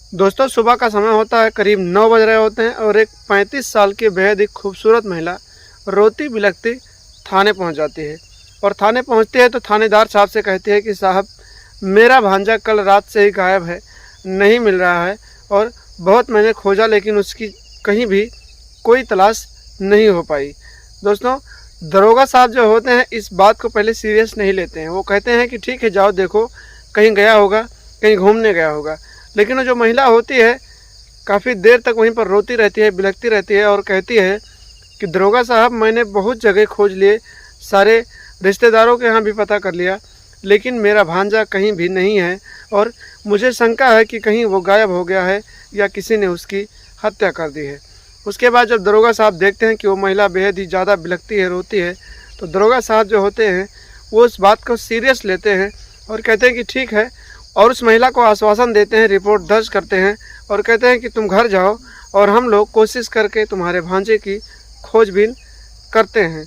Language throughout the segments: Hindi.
दोस्तों सुबह का समय होता है, करीब 9 बज रहे होते हैं और एक 35 साल की बेहद ही खूबसूरत महिला रोती बिलखती थाने पहुंच जाती है। और थाने पहुंचती है तो थानेदार साहब से कहती है कि साहब, मेरा भांजा कल रात से ही गायब है, नहीं मिल रहा है और बहुत मैंने खोजा लेकिन उसकी कहीं भी कोई तलाश नहीं हो पाई। दोस्तों दरोगा साहब जो होते हैं इस बात को पहले सीरियस नहीं लेते हैं। वो कहते हैं कि ठीक है, जाओ देखो, कहीं गया होगा, कहीं घूमने गया होगा। लेकिन वो जो महिला होती है काफ़ी देर तक वहीं पर रोती रहती है, बिलखती रहती है और कहती है कि दरोगा साहब, मैंने बहुत जगह खोज लिए, सारे रिश्तेदारों के यहाँ भी पता कर लिया, लेकिन मेरा भांजा कहीं भी नहीं है और मुझे शंका है कि कहीं वो गायब हो गया है या किसी ने उसकी हत्या कर दी है। उसके बाद जब दरोगा साहब देखते हैं कि वो महिला बेहद ही ज़्यादा बिलखती है, रोती है, तो दरोगा साहब जो होते हैं वो उस बात को सीरियस लेते हैं और कहते हैं कि ठीक है, और उस महिला को आश्वासन देते हैं, रिपोर्ट दर्ज करते हैं और कहते हैं कि तुम घर जाओ और हम लोग कोशिश करके तुम्हारे भांजे की खोजबीन करते हैं।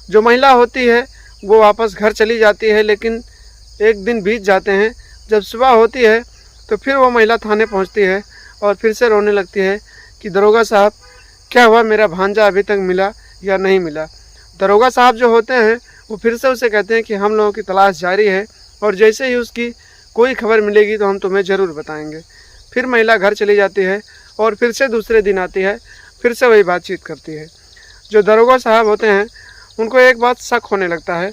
जो महिला होती है वो वापस घर चली जाती है, लेकिन एक दिन बीत जाते हैं। जब सुबह होती है तो फिर वो महिला थाने पहुंचती है और फिर से रोने लगती है कि दरोगा साहब, क्या हुआ, मेरा भांजा अभी तक मिला या नहीं मिला। दरोगा साहब जो होते हैं वो फिर से उसे कहते हैं कि हम लोगों की तलाश जारी है और जैसे ही उसकी कोई खबर मिलेगी तो हम तुम्हें ज़रूर बताएंगे। फिर महिला घर चली जाती है और फिर से दूसरे दिन आती है, फिर से वही बातचीत करती है। जो दरोगा साहब होते हैं उनको एक बात शक होने लगता है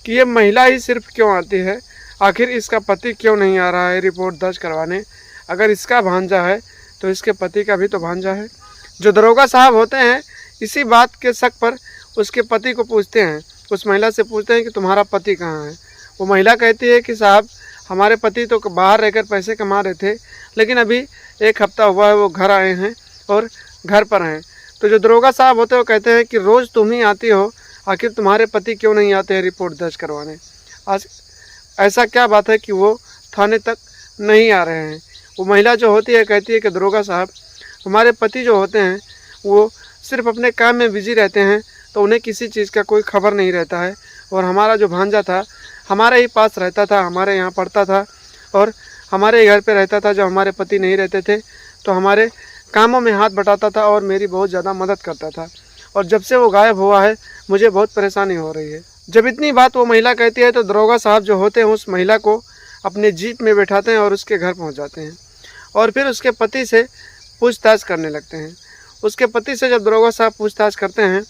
कि ये महिला ही सिर्फ क्यों आती है, आखिर इसका पति क्यों नहीं आ रहा है रिपोर्ट दर्ज करवाने। अगर इसका भांजा है तो इसके पति का भी तो भांजा है। जो दरोगा साहब होते हैं इसी बात के शक पर उसके पति को पूछते हैं, उस महिला से पूछते हैं कि तुम्हारा पति कहाँ है। वो महिला कहती है कि साहब, हमारे पति तो बाहर रहकर पैसे कमा रहे थे, लेकिन अभी 1 हफ्ता हुआ है वो घर आए हैं और घर पर हैं। तो जो दरोगा साहब होते हैं वो कहते हैं कि रोज़ तुम ही आती हो, आखिर तुम्हारे पति क्यों नहीं आते हैं रिपोर्ट दर्ज करवाने। आज ऐसा क्या बात है कि वो थाने तक नहीं आ रहे हैं। वो महिला जो होती है कहती है कि दरोगा साहब, हमारे पति जो होते हैं वो सिर्फ अपने काम में बिजी रहते हैं, तो उन्हें किसी चीज़ का कोई खबर नहीं रहता है। और हमारा जो भांजा था हमारे ही पास रहता था, हमारे यहाँ पढ़ता था और हमारे ही घर पे रहता था। जब हमारे पति नहीं रहते थे तो हमारे कामों में हाथ बटाता था और मेरी बहुत ज़्यादा मदद करता था। और जब से वो गायब हुआ है मुझे बहुत परेशानी हो रही है। जब इतनी बात वो महिला कहती है तो दरोगा साहब जो होते हैं उस महिला को अपने जीप में बैठाते हैं और उसके घर पहुँच जाते हैं और फिर उसके पति से पूछताछ करने लगते हैं। उसके पति से जब दरोगा साहब पूछताछ करते हैं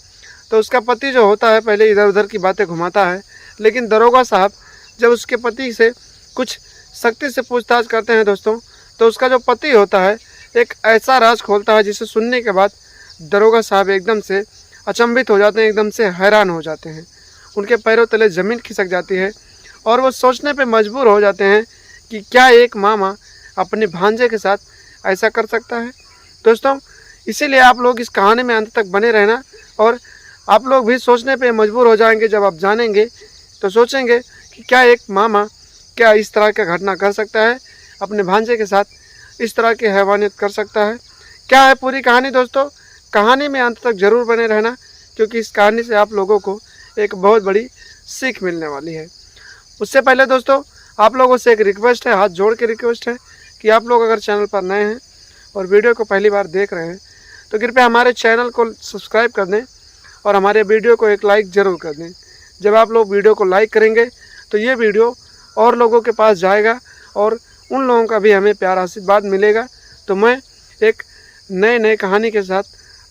तो उसका पति जो होता है पहले इधर उधर की बातें घुमाता है, लेकिन दरोगा साहब जब उसके पति से कुछ सख्ती से पूछताछ करते हैं दोस्तों, तो उसका जो पति होता है एक ऐसा राज खोलता है जिसे सुनने के बाद दरोगा साहब एकदम से अचंभित हो जाते हैं, एकदम से हैरान हो जाते हैं। उनके पैरों तले ज़मीन खिसक जाती है और वो सोचने पे मजबूर हो जाते हैं कि क्या एक मामा अपने भांजे के साथ ऐसा कर सकता है। दोस्तों इसीलिए आप लोग इस कहानी में अंत तक बने रहना और आप लोग भी सोचने पे मजबूर हो जाएंगे। जब आप जानेंगे तो सोचेंगे कि क्या एक मामा क्या इस तरह का घटना कर सकता है, अपने भांजे के साथ इस तरह की हैवानियत कर सकता है। क्या है पूरी कहानी दोस्तों, कहानी में अंत तक ज़रूर बने रहना, क्योंकि इस कहानी से आप लोगों को एक बहुत बड़ी सीख मिलने वाली है। उससे पहले दोस्तों आप लोगों से एक रिक्वेस्ट है, हाथ जोड़ के रिक्वेस्ट है कि आप लोग अगर चैनल पर नए हैं और वीडियो को पहली बार देख रहे हैं तो कृपया हमारे चैनल को सब्सक्राइब कर दें और हमारे वीडियो को एक लाइक ज़रूर कर दें। जब आप लोग वीडियो को लाइक करेंगे तो ये वीडियो और लोगों के पास जाएगा और उन लोगों का भी हमें प्यार आशीर्वाद मिलेगा। तो मैं एक नए कहानी के साथ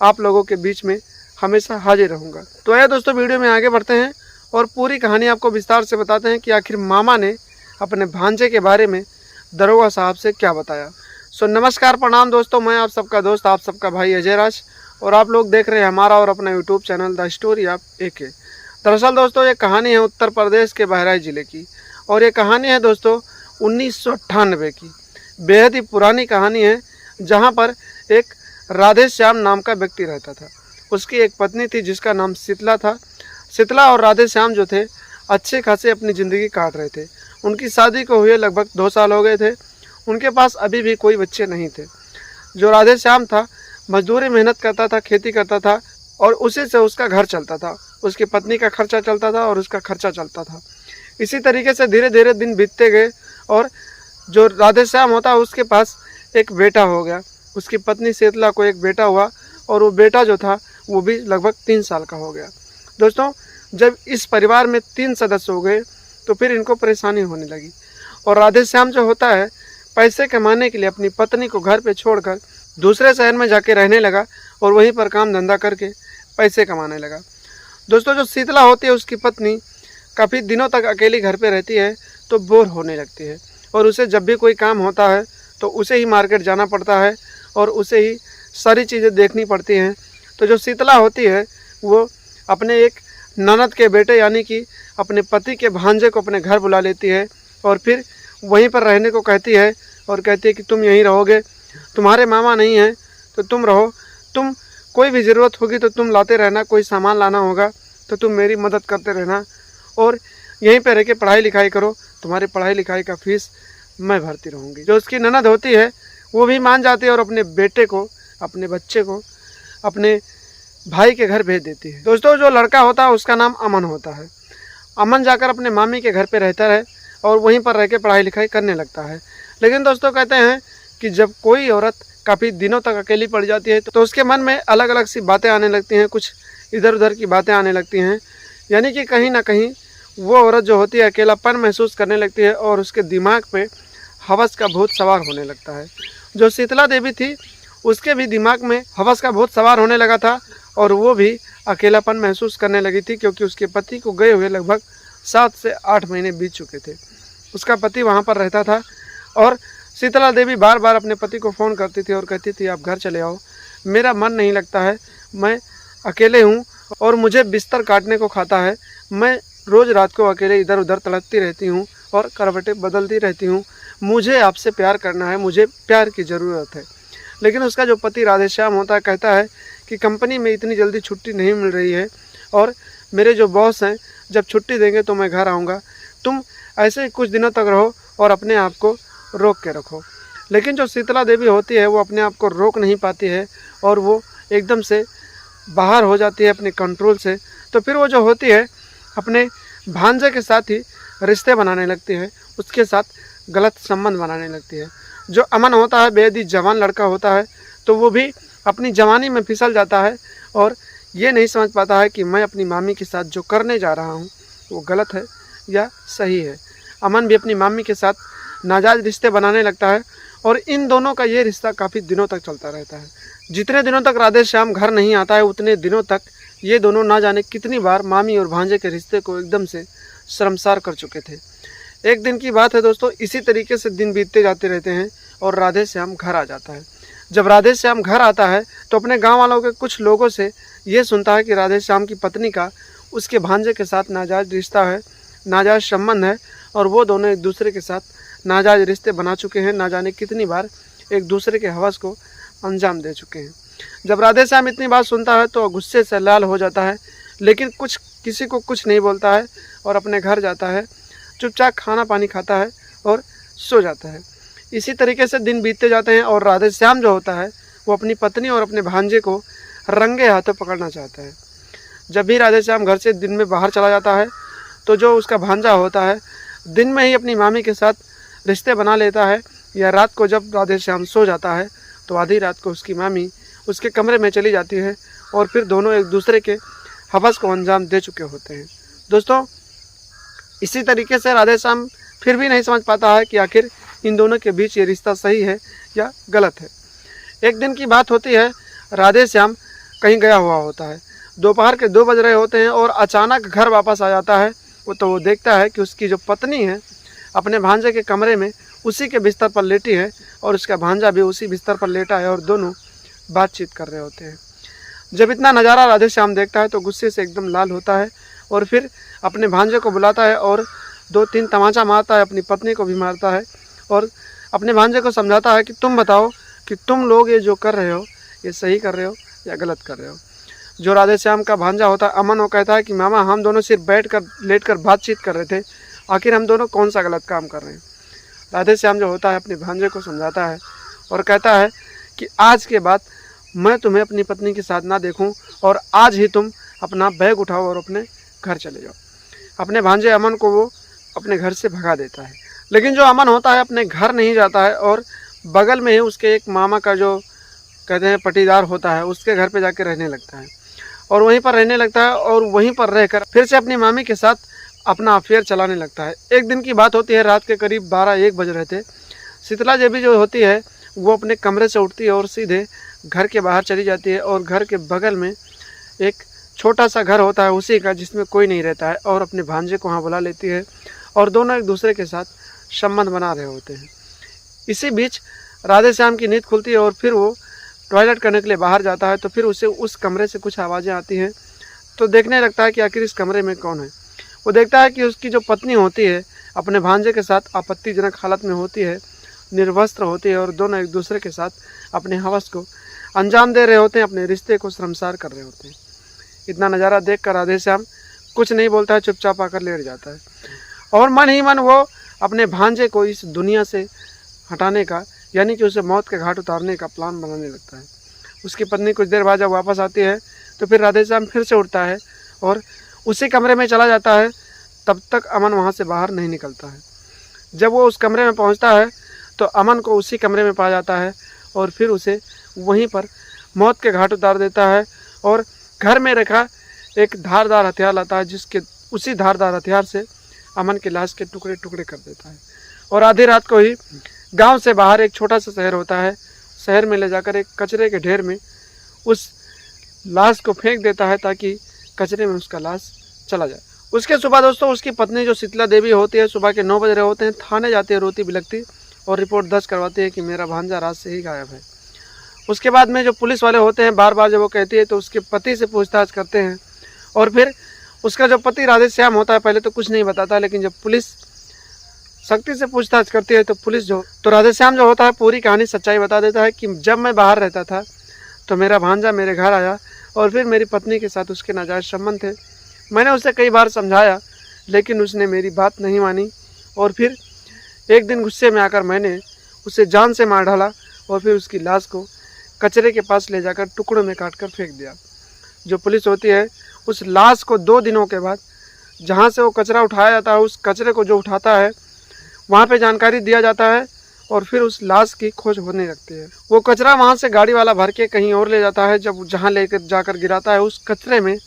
आप लोगों के बीच में हमेशा हाजिर रहूँगा। तो आइए दोस्तों वीडियो में आगे बढ़ते हैं और पूरी कहानी आपको विस्तार से बताते हैं कि आखिर मामा ने अपने भांजे के बारे में दरोगा साहब से क्या बताया। सो नमस्कार, प्रणाम दोस्तों, मैं आप सबका दोस्त, आप सबका भाई अजय राज, और आप लोग देख रहे हैं हमारा और अपना YouTube channel the story of AK। दरअसल दोस्तों ये कहानी है उत्तर प्रदेश के बहराइच ज़िले की और ये कहानी है दोस्तों 1998 की। बेहद ही पुरानी कहानी है, जहाँ पर एक राधे श्याम नाम का व्यक्ति रहता था। उसकी एक पत्नी थी जिसका नाम शीतला था। शीतला और राधे श्याम जो थे अच्छे खासे अपनी ज़िंदगी काट रहे थे। उनकी शादी को हुए लगभग 2 साल हो गए थे। उनके पास अभी भी कोई बच्चे नहीं थे। जो राधे श्याम था मजदूरी मेहनत करता था, खेती करता था और उसी से उसका घर चलता था। उसकी पत्नी का खर्चा चलता था और उसका खर्चा चलता था। इसी तरीके से धीरे धीरे दिन बीतते गए और जो राधे श्याम होता उसके पास एक बेटा हो गया, उसकी पत्नी शीतला को एक बेटा हुआ और वो बेटा जो था वो भी लगभग 3 साल का हो गया। दोस्तों, जब इस परिवार में 3 सदस्य हो गए तो फिर इनको परेशानी होने लगी और राधे श्याम जो होता है पैसे कमाने के लिए अपनी पत्नी को घर पे छोड़कर दूसरे शहर में जाके रहने लगा और वहीं पर काम धंधा करके पैसे कमाने लगा। दोस्तों, जो शीतला होती है उसकी पत्नी काफ़ी दिनों तक अकेली घर पे रहती है तो बोर होने लगती है और उसे जब भी कोई काम होता है तो उसे ही मार्केट जाना पड़ता है और उसे ही सारी चीज़ें देखनी पड़ती हैं। तो जो शीतला होती है वो अपने एक ननद के बेटे यानी कि अपने पति के भांजे को अपने घर बुला लेती है और फिर वहीं पर रहने को कहती है और कहती है कि तुम यहीं रहोगे, तुम्हारे मामा नहीं हैं तो तुम रहो, तुम कोई भी ज़रूरत होगी तो तुम लाते रहना, कोई सामान लाना होगा तो तुम मेरी मदद करते रहना और यहीं पर रह के पढ़ाई लिखाई करो, तुम्हारी पढ़ाई लिखाई का फीस मैं भरती रहूँगी। जो उसकी ननद होती है वो भी मान जाती है और अपने बेटे को, अपने बच्चे को अपने भाई के घर भेज देती है। दोस्तों, जो लड़का होता है उसका नाम अमन होता है। अमन जाकर अपने मामी के घर पे रहता है और वहीं पर रह के पढ़ाई लिखाई करने लगता है। लेकिन दोस्तों, कहते हैं कि जब कोई औरत काफ़ी दिनों तक अकेली पड़ जाती है तो उसके मन में अलग अलग सी बातें आने लगती हैं, कुछ इधर उधर की बातें आने लगती हैं, यानी कि कहीं ना कहीं वो औरत जो होती है अकेलापन महसूस करने लगती है और उसके दिमाग पे हवस का भूत सवार होने लगता है। जो शीतला देवी थी उसके भी दिमाग में हवस का भूत सवार होने लगा था और वो भी अकेलापन महसूस करने लगी थी क्योंकि उसके पति को गए हुए लगभग 7 से 8 महीने बीत चुके थे। उसका पति वहाँ पर रहता था और शीतला देवी बार बार अपने पति को फ़ोन करती थी और कहती थी आप घर चले आओ, मेरा मन नहीं लगता है, मैं अकेले हूँ और मुझे बिस्तर काटने को खाता है, मैं रोज़ रात को अकेले इधर उधर तड़पती रहती हूँ और करवटें बदलती रहती हूँ, मुझे आपसे प्यार करना है, मुझे प्यार की ज़रूरत है। लेकिन उसका जो पति राधे श्याम होता है कहता है कि कंपनी में इतनी जल्दी छुट्टी नहीं मिल रही है और मेरे जो बॉस हैं जब छुट्टी देंगे तो मैं घर आऊँगा, तुम ऐसे ही कुछ दिनों तक रहो और अपने आप को रोक के रखो। लेकिन जो शीतला देवी होती है वो अपने आप को रोक नहीं पाती है और वो एकदम से बाहर हो जाती है अपने कंट्रोल से। तो फिर वो जो होती है अपने भांजे के साथ ही रिश्ते बनाने लगती है, उसके साथ गलत संबंध बनाने लगती है। जो अमन होता है बेहद ही जवान लड़का होता है तो वो भी अपनी जवानी में फिसल जाता है और ये नहीं समझ पाता है कि मैं अपनी मामी के साथ जो करने जा रहा हूँ वो गलत है या सही है। अमन भी अपनी मामी के साथ नाजायज़ रिश्ते बनाने लगता है और इन दोनों का ये रिश्ता काफ़ी दिनों तक चलता रहता है। जितने दिनों तक राधे श्याम घर नहीं आता है उतने दिनों तक ये दोनों ना जाने कितनी बार मामी और भांजे के रिश्ते को एकदम से शर्मसार कर चुके थे। एक दिन की बात है दोस्तों, इसी तरीके से दिन बीतते जाते रहते हैं और राधे श्याम घर आ जाता है। जब राधे श्याम घर आता है तो अपने गांव वालों के कुछ लोगों से ये सुनता है कि राधे श्याम की पत्नी का उसके भांजे के साथ नाजायज़ रिश्ता है, नाजायज़ संबंध है और वो दोनों एक दूसरे के साथ नाजायज़ रिश्ते बना चुके हैं, ना जाने कितनी बार एक दूसरे के हवस को अंजाम दे चुके हैं। जब राधे श्याम इतनी बात सुनता है तो गुस्से से लाल हो जाता है, लेकिन किसी को कुछ नहीं बोलता है और अपने घर जाता है, चुपचाप खाना पानी खाता है और सो जाता है। इसी तरीके से दिन बीतते जाते हैं और राधे श्याम जो होता है वो अपनी पत्नी और अपने भांजे को रंगे हाथों पकड़ना चाहता है। जब भी राधे श्याम घर से दिन में बाहर चला जाता है तो जो उसका भांजा होता है दिन में ही अपनी मामी के साथ रिश्ते बना लेता है, या रात को जब राधे श्याम सो जाता है तो आधी रात को उसकी मामी उसके कमरे में चली जाती है और फिर दोनों एक दूसरे के हवस को अंजाम दे चुके होते हैं। दोस्तों, इसी तरीके से राधे श्याम फिर भी नहीं समझ पाता है कि आखिर इन दोनों के बीच ये रिश्ता सही है या गलत है। एक दिन की बात होती है, राधे श्याम कहीं गया हुआ होता है, दोपहर के 2 बज रहे होते हैं और अचानक घर वापस आ जाता है। वो देखता है कि उसकी जो पत्नी है अपने भांजे के कमरे में उसी के बिस्तर पर लेटी है और उसका भांजा भी उसी बिस्तर पर लेटा है और दोनों बातचीत कर रहे होते हैं। जब इतना नज़ारा राधे श्याम देखता है तो गुस्से से एकदम लाल होता है और फिर अपने भांजे को बुलाता है और 2-3 तमाचा मारता है, अपनी पत्नी को भी मारता है और अपने भांजे को समझाता है कि तुम बताओ कि तुम लोग ये जो कर रहे हो ये सही कर रहे हो या गलत कर रहे हो। जो राधे श्याम का भांजा होता है अमन, वो कहता है कि मामा हम दोनों सिर्फ लेट कर बातचीत कर रहे थे, आखिर हम दोनों कौन सा गलत काम कर रहे हैं। राधे श्याम जो होता है अपने भांजे को समझाता है और कहता है कि आज के बाद मैं तुम्हें अपनी पत्नी के साथ ना देखूं और आज ही तुम अपना बैग उठाओ और अपने घर चले जाओ। अपने भांजे अमन को वो अपने घर से भगा देता है, लेकिन जो अमन होता है अपने घर नहीं जाता है और बगल में ही उसके एक मामा का जो कहते हैं पटीदार होता है, उसके घर पे जाके रहने लगता है और वहीं पर रहने लगता है और वहीं पर रहकर फिर से अपनी मामी के साथ अपना अफेयर चलाने लगता है। एक दिन की बात होती है, रात के करीब 12-1 बज रहे थे। शीतला देवी जो होती है वो अपने कमरे से उठती है और सीधे घर के बाहर चली जाती है और घर के बगल में एक छोटा सा घर होता है उसी का, जिसमें कोई नहीं रहता है, और अपने भांजे को वहाँ बुला लेती है और दोनों एक दूसरे के साथ संबंध बना रहे होते हैं। इसी बीच राधे श्याम की नींद खुलती है और फिर वो टॉयलेट करने के लिए बाहर जाता है। तो फिर उसे उस कमरे से कुछ आवाज़ें आती हैं, तो देखने लगता है कि आखिर इस कमरे में कौन है। वो देखता है कि उसकी जो पत्नी होती है अपने भांजे के साथ आपत्तिजनक हालत में होती है, निर्वस्त्र होती है और दोनों एक दूसरे के साथ अपने हवस को अंजाम दे रहे होते हैं, अपने रिश्ते को शर्मसार कर रहे होते हैं। इतना नज़ारा देखकर राधे श्याम कुछ नहीं बोलता है, चुपचाप आकर लेट जाता है और मन ही मन वो अपने भांजे को इस दुनिया से हटाने का, यानी कि उसे मौत के घाट उतारने का प्लान बनाने लगता है। उसकी पत्नी कुछ देर बाद जब वापस आती है तो फिर राधे श्याम फिर से उठता है और उसी कमरे में चला जाता है। तब तक अमन वहाँ से बाहर नहीं निकलता है। जब वो उस कमरे में पहुँचता है तो अमन को उसी कमरे में पा जाता है और फिर उसे वहीं पर मौत के घाट उतार देता है और घर में रखा एक धारदार हथियार लाता है, जिसके उसी धारदार हथियार से अमन की लाश के टुकड़े टुकड़े कर देता है। और आधी रात को ही गांव से बाहर एक छोटा सा शहर होता है, शहर में ले जाकर एक कचरे के ढेर में उस लाश को फेंक देता है ताकि कचरे में उसका लाश चला जाए। उसके सुबह दोस्तों उसकी पत्नी जो शीतला देवी होती है सुबह के 9 बज रहे होते हैं, थाने जाती है रोती बिलखती और रिपोर्ट दर्ज करवाती है कि मेरा भांजा रात से ही गायब है। उसके बाद में जो पुलिस वाले होते हैं बार बार जब वो कहती है तो उसके पति से पूछताछ करते हैं और फिर उसका जो पति राधे श्याम होता है पहले तो कुछ नहीं बताता, लेकिन जब पुलिस सख्ती से पूछताछ करती है तो पुलिस तो राधे श्याम जो होता है पूरी कहानी सच्चाई बता देता है कि जब मैं बाहर रहता था तो मेरा भांजा मेरे घर आया और फिर मेरी पत्नी के साथ उसके नाजायज़ संबंध थे। मैंने उसे कई बार समझाया लेकिन उसने मेरी बात नहीं मानी और फिर एक दिन गुस्से में आकर मैंने उसे जान से मार डाला और फिर उसकी लाश को कचरे के पास ले जाकर टुकड़ों में काट कर फेंक दिया। जो पुलिस होती है उस लाश को 2 दिनों के बाद जहाँ से वो कचरा उठाया जाता है उस कचरे को जो उठाता है वहाँ पे जानकारी दिया जाता है और फिर उस लाश की खोज होने लगती है। वो कचरा वहाँ से गाड़ी वाला भर के कहीं और ले जाता है। जब जहाँ लेकर जाकर गिराता है उस कचरे में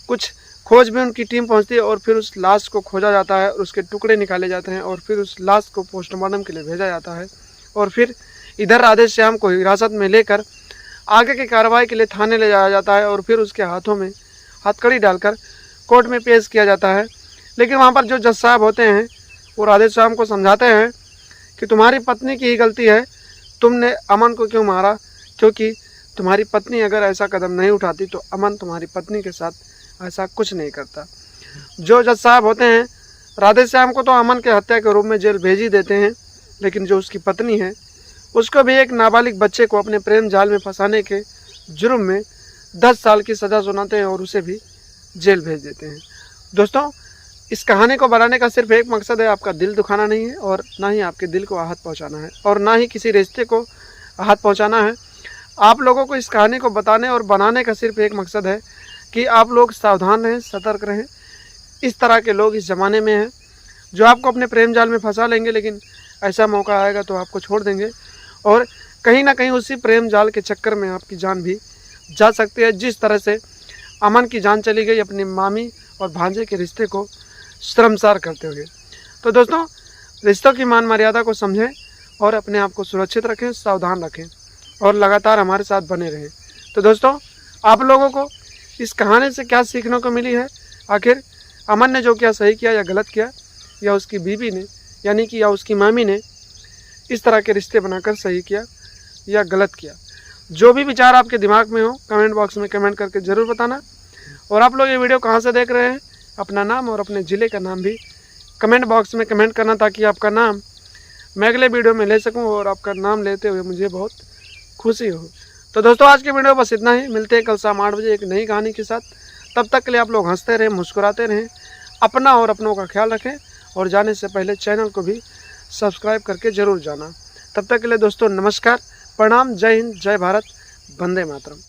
कुछ खोज में उनकी टीम पहुँचती है और फिर उस लाश को खोजा जाता है और उसके टुकड़े निकाले जाते हैं और फिर उस लाश को पोस्टमार्टम के लिए भेजा जाता है और फिर इधर राधे श्याम को हिरासत में लेकर आगे की कार्रवाई के लिए थाने ले जाया जाता है और फिर उसके हाथों में हथकड़ी डालकर कोर्ट में पेश किया जाता है। लेकिन वहाँ पर जो जज साहब होते हैं वो राधे श्याम को समझाते हैं कि तुम्हारी पत्नी की ही गलती है, तुमने अमन को क्यों मारा, क्योंकि तुम्हारी पत्नी अगर ऐसा कदम नहीं उठाती तो अमन तुम्हारी पत्नी के साथ ऐसा कुछ नहीं करता। जो जज साहब होते हैं राधे श्याम को तो अमन के हत्या के रूप में जेल भेज ही देते हैं, लेकिन जो उसकी पत्नी है उसको भी एक नाबालिग बच्चे को अपने प्रेम जाल में फंसाने के जुर्म में 10 साल की सज़ा सुनाते हैं और उसे भी जेल भेज देते हैं। दोस्तों इस कहानी को बनाने का सिर्फ एक मकसद है, आपका दिल दुखाना नहीं है और ना ही आपके दिल को आहत पहुंचाना है और ना ही किसी रिश्ते को आहत पहुंचाना है। आप लोगों को इस कहानी को बताने और बनाने का सिर्फ एक मकसद है कि आप लोग सावधान रहें, सतर्क रहें। इस तरह के लोग इस ज़माने में हैं जो आपको अपने प्रेम जाल में फंसा लेंगे, लेकिन ऐसा मौका आएगा तो आपको छोड़ देंगे और कहीं ना कहीं उसी प्रेम जाल के चक्कर में आपकी जान भी जा सकती है, जिस तरह से अमन की जान चली गई अपनी मामी और भांजे के रिश्ते को शर्मसार करते हुए। तो दोस्तों रिश्तों की मान मर्यादा को समझें और अपने आप को सुरक्षित रखें, सावधान रखें और लगातार हमारे साथ बने रहें। तो दोस्तों आप लोगों को इस कहानी से क्या सीखने को मिली है, आखिर अमन ने जो किया सही किया या गलत किया, या उसकी बीवी ने यानी कि या उसकी मामी ने इस तरह के रिश्ते बनाकर सही किया या गलत किया। जो भी विचार आपके दिमाग में हो कमेंट बॉक्स में कमेंट करके ज़रूर बताना। और आप लोग ये वीडियो कहाँ से देख रहे हैं, अपना नाम और अपने ज़िले का नाम भी कमेंट बॉक्स में कमेंट करना, ताकि आपका नाम मैं अगले वीडियो में ले सकूं और आपका नाम लेते हुए मुझे बहुत खुशी हो। तो दोस्तों आज की वीडियो बस इतना ही। मिलते हैं कल शाम 8 बजे एक नई कहानी के साथ। तब तक के लिए आप लोग हंसते रहें, मुस्कुराते रहें, अपना और अपनों का ख्याल रखें और जाने से पहले चैनल को भी सब्सक्राइब करके ज़रूर जाना। तब तक के लिए दोस्तों नमस्कार, प्रणाम, जय हिंद, जय भारत, वंदे मातरम।